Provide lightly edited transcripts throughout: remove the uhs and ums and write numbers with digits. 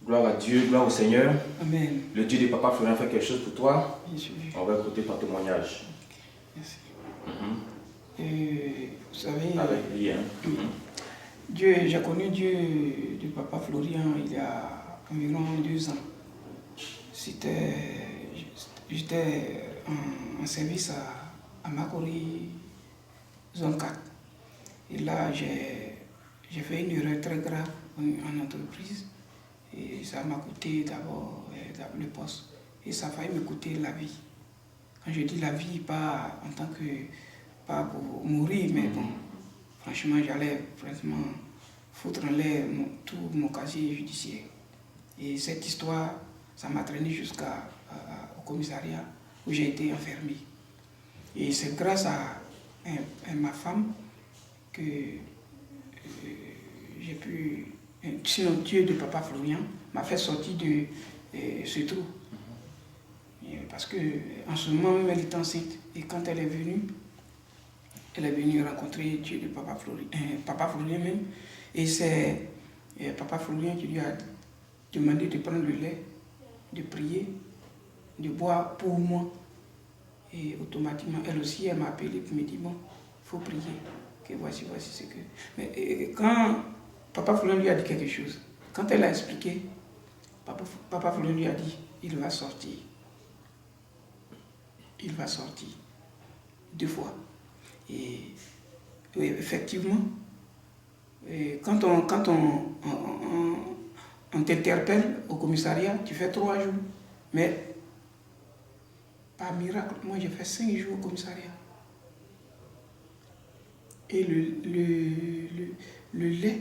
Gloire à Dieu, gloire au Seigneur. Amen. Le Dieu de Papa Florian fait quelque chose pour toi. Bien sûr. On va écouter ton témoignage. Merci. Vous savez, Avec lui, hein. j'ai connu Dieu de Papa Florian il y a environ 2 ans. J'étais en service à Makori, zone 4. Et là, j'ai fait une erreur très grave en entreprise. Et ça m'a coûté d'abord le poste. Et ça a failli me coûter la vie. Quand je dis la vie, pas en tant que... pas pour mourir, mais bon, franchement, j'allais vraiment foutre en l'air tout mon casier judiciaire. Et cette histoire, ça m'a traîné jusqu'au commissariat où j'ai été enfermé. Et c'est grâce à ma femme que j'ai pu... Sinon, Dieu de Papa Florian m'a fait sortir de ce trou. Parce qu'en ce moment même, elle est enceinte. Et quand elle est venue rencontrer Dieu de Papa Florian même. Et c'est Papa Florian qui lui a demandé de prendre le lait, de prier, de boire pour moi. Et automatiquement, elle aussi, elle m'a appelé pour me dire, bon, il faut prier. Que voici ce que... Mais quand Papa Florian lui a dit quelque chose, quand elle a expliqué, Papa Florian lui a dit, il va sortir. Il va sortir. 2 fois. Et oui, effectivement, quand on t'interpelle au commissariat, tu fais 3 jours. Mais par miracle, moi j'ai fait 5 jours au commissariat. Et le lait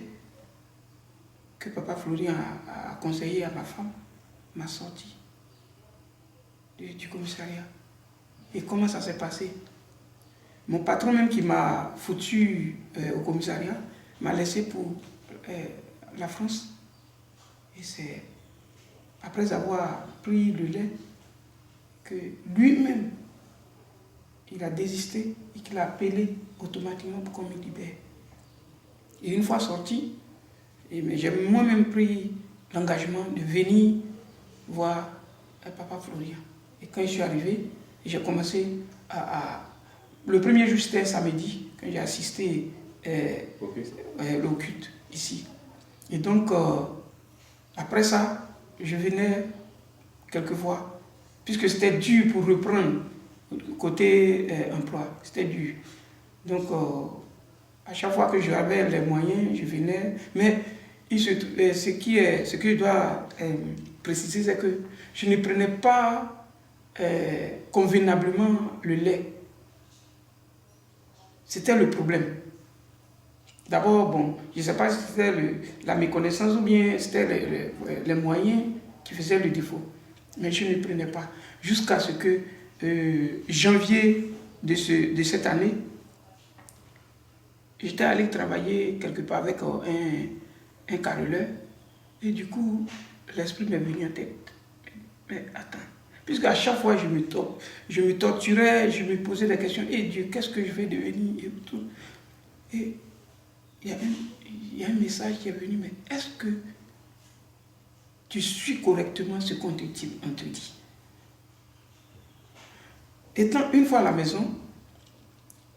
que Papa Florian a conseillé à ma femme m'a sorti du commissariat. Et comment ça s'est passé? Mon patron même qui m'a foutu au commissariat m'a laissé pour la France. Et c'est après avoir pris le lait que lui-même, il a désisté et qu'il a appelé automatiquement pour qu'on me libère. Et une fois sorti, j'ai moi-même pris l'engagement de venir voir Papa Florian. Et quand je suis arrivé, j'ai commencé le premier jour, c'était samedi, quand j'ai assisté au culte ici. Et donc, après ça, je venais quelquefois, puisque c'était dur pour reprendre côté emploi, c'était dur. Donc, à chaque fois que j'avais les moyens, je venais. Mais ce que je dois préciser, c'est que je ne prenais pas convenablement le lait. C'était le problème. D'abord, bon, je ne sais pas si c'était la méconnaissance ou bien c'était les moyens qui faisaient le défaut. Mais je ne prenais pas. Jusqu'à ce que janvier de cette année, j'étais allé travailler quelque part avec un carreleur. Et du coup, l'esprit m'est venu en tête. Mais attends. Puisqu'à chaque fois, je me torturais, je me posais des questions. Et Dieu, qu'est-ce que je vais devenir et tout. Et il y a un message qui est venu. Mais est-ce que tu suis correctement ce qu'on te dit? Étant une fois à la maison,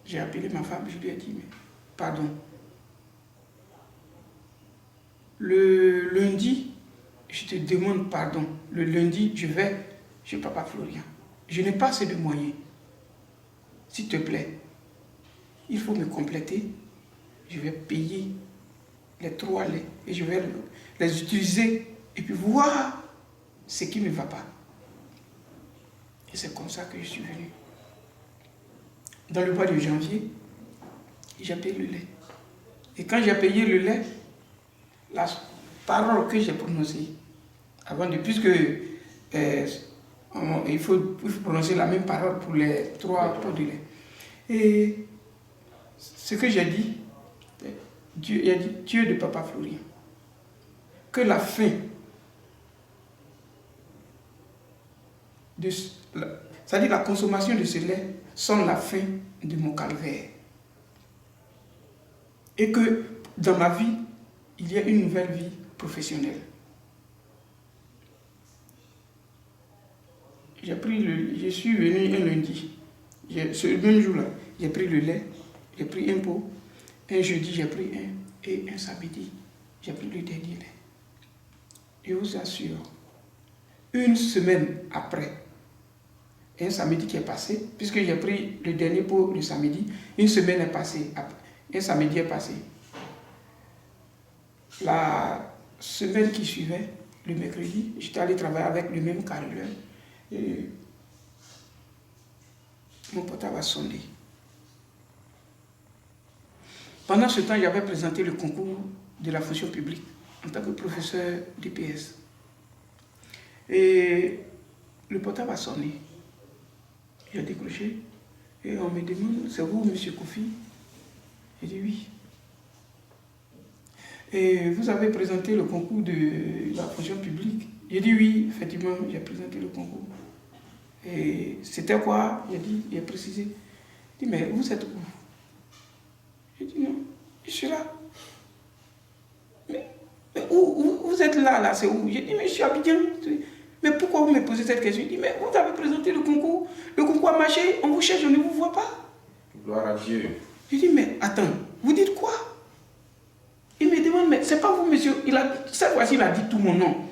j'ai appelé ma femme, je lui ai dit, mais pardon. Le lundi, je te demande pardon. Le lundi, je vais chez Papa Florian. Je n'ai pas assez de moyens. S'il te plaît, il faut me compléter. Je vais payer les 3 laits et je vais les utiliser et puis voir ce qui ne va pas. Et c'est comme ça que je suis venu. Dans le mois de janvier, j'ai payé le lait. Et quand j'ai payé le lait, la parole que j'ai prononcée, puisque il faut prononcer la même parole pour les 3 pots de lait. Et ce que j'ai dit, il a dit, Dieu de Papa Florian, que la fin c'est-à-dire la consommation de ce lait sonne la fin de mon calvaire. Et que dans ma vie, il y a une nouvelle vie professionnelle. je suis venu un lundi. Ce même jour-là, j'ai pris le lait, j'ai pris un pot. Un jeudi, j'ai pris un. Et un samedi, j'ai pris le dernier lait. Je vous assure, une semaine après, un samedi qui est passé, puisque j'ai pris le dernier pot le samedi, une semaine est passée. Un samedi est passé. La semaine qui suivait, le mercredi, j'étais allé travailler avec le même carreleur. Et mon portable a sonné. Pendant ce temps, j'avais présenté le concours de la fonction publique en tant que professeur d'IPS. Et le portable a sonné. J'ai décroché et on me demande, c'est vous, M. Koufi? J'ai dit oui. Et vous avez présenté le concours de la fonction publique? J'ai dit oui, effectivement, j'ai présenté le concours. Et c'était quoi? J'ai précisé. Il dit, mais vous êtes où? J'ai dit non, je suis là. Mais où vous êtes là, c'est où? J'ai dit, mais je suis à Abidjan. Mais pourquoi vous me posez cette question? Il dit, mais vous avez présenté le concours a marché, on vous cherche, on ne vous voit pas. Gloire à Dieu. Je dis, mais attends, vous dites quoi? Il me demande, mais c'est pas vous, monsieur. Cette fois-ci, il a dit tout mon nom.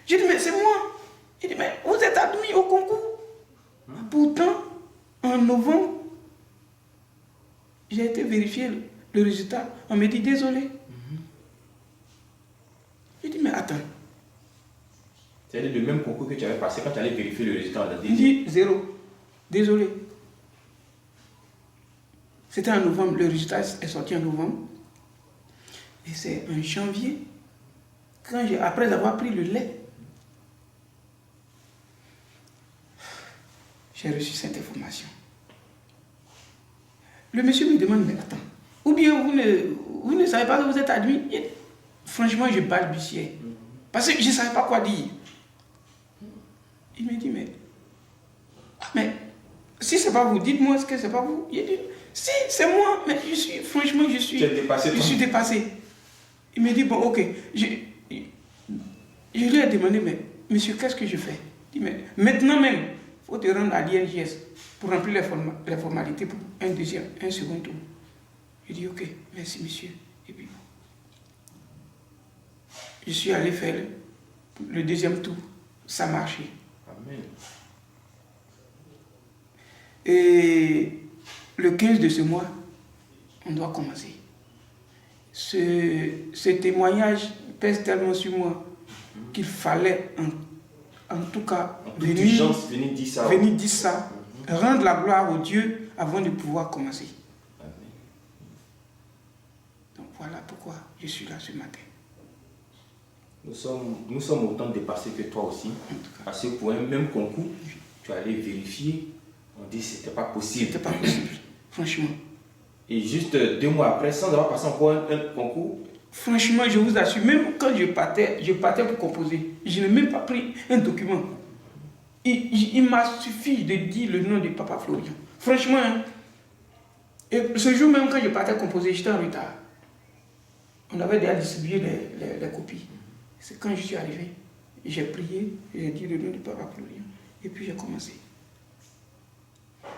Je dis, mais c'est moi. Il dit, mais vous êtes admis au concours. Pourtant, en novembre, j'ai été vérifier le résultat. On me dit, désolé. Je dis, mais attends. C'est le même concours que tu avais passé quand tu allais vérifier le résultat de la Il dit, 0. Désolé. C'était en novembre, le résultat est sorti en novembre. Et c'est en janvier, après avoir pris le lait, j'ai reçu cette information. Le monsieur me demande, mais attends, ou bien vous ne savez pas que vous êtes admis? Franchement, je balbutiais. Parce que je ne savais pas quoi dire. Il me dit, mais si ce n'est pas vous, dites-moi ce que ce n'est pas vous. Il dit, si, c'est moi, mais je suis dépassé. Il me dit, bon, ok. Je lui ai demandé, mais monsieur, qu'est-ce que je fais? Il dit, mais maintenant même, il faut te rendre à l'INJS pour remplir les formalités pour un second tour. Je dis, ok, merci monsieur. Et puis, je suis allé faire le deuxième tour. Ça marchait. Amen. Et le 15 de ce mois, on doit commencer. Ce témoignage pèse tellement sur moi qu'il fallait en tout cas venir dire ça, rendre la gloire au Dieu avant de pouvoir commencer. Amen. Donc voilà pourquoi je suis là ce matin. Nous sommes autant dépassés que toi aussi, parce que pour un même concours, tu allais vérifier, on dit que ce n'était pas possible. C'était pas possible, franchement. Et juste 2 mois après, sans avoir passé encore un concours. Franchement, je vous assure, même quand je partais pour composer, je n'ai même pas pris un document. Il m'a suffi de dire le nom de Papa Florian. Franchement, hein, et ce jour même quand je partais composer, j'étais en retard. On avait déjà distribué les copies. C'est quand je suis arrivé, j'ai prié, j'ai dit le nom de Papa Florian, et puis j'ai commencé.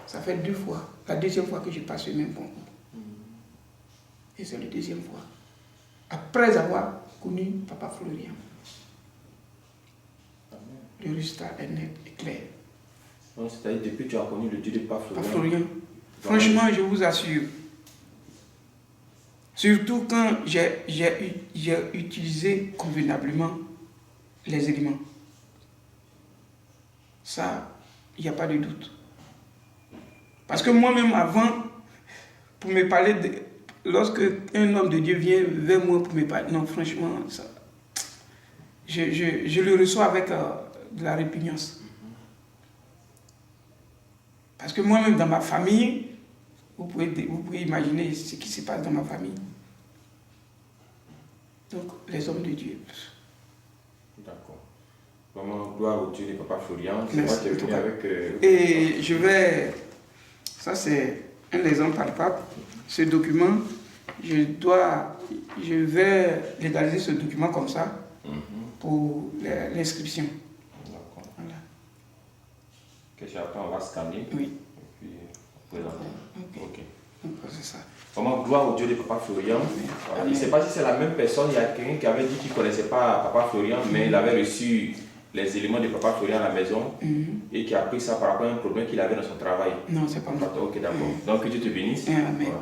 Ça fait 2 fois, la deuxième fois que je passe le même concours. Et c'est la deuxième fois. Après avoir connu Papa Florian. Le résultat est net et clair. C'est-à-dire depuis que tu as connu le Dieu de Papa Florian. Papa Florian. Franchement, je vous assure. Surtout quand j'ai utilisé convenablement les éléments. Ça, il n'y a pas de doute. Parce que moi-même, avant, pour me parler lorsque un homme de Dieu vient vers moi pour me parler, non, franchement, ça, je le reçois avec de la répugnance. Parce que moi-même, dans ma famille, vous pouvez imaginer ce qui se passe dans ma famille. Donc, les hommes de Dieu. D'accord. Vraiment, gloire au Dieu de Papa Florian. C'est moi qui est venu avec... Et je vais... Ça, c'est un exemple palpable. Ce document, je vais légaliser ce document comme ça pour l'inscription. D'accord. Voilà. Ok, après on va scanner. Oui. Et puis présenter. Ok. Donc, c'est ça. Vraiment, gloire au Dieu de Papa Florian. Voilà. Je ne sais pas si c'est la même personne. Il y a quelqu'un qui avait dit qu'il ne connaissait pas Papa Florian, mais il avait reçu les éléments de Papa Florian à la maison et qui a pris ça par rapport à un problème qu'il avait dans son travail. Non, c'est pas moi. Ok, d'accord. Donc que Dieu te bénisse. Amen. Voilà.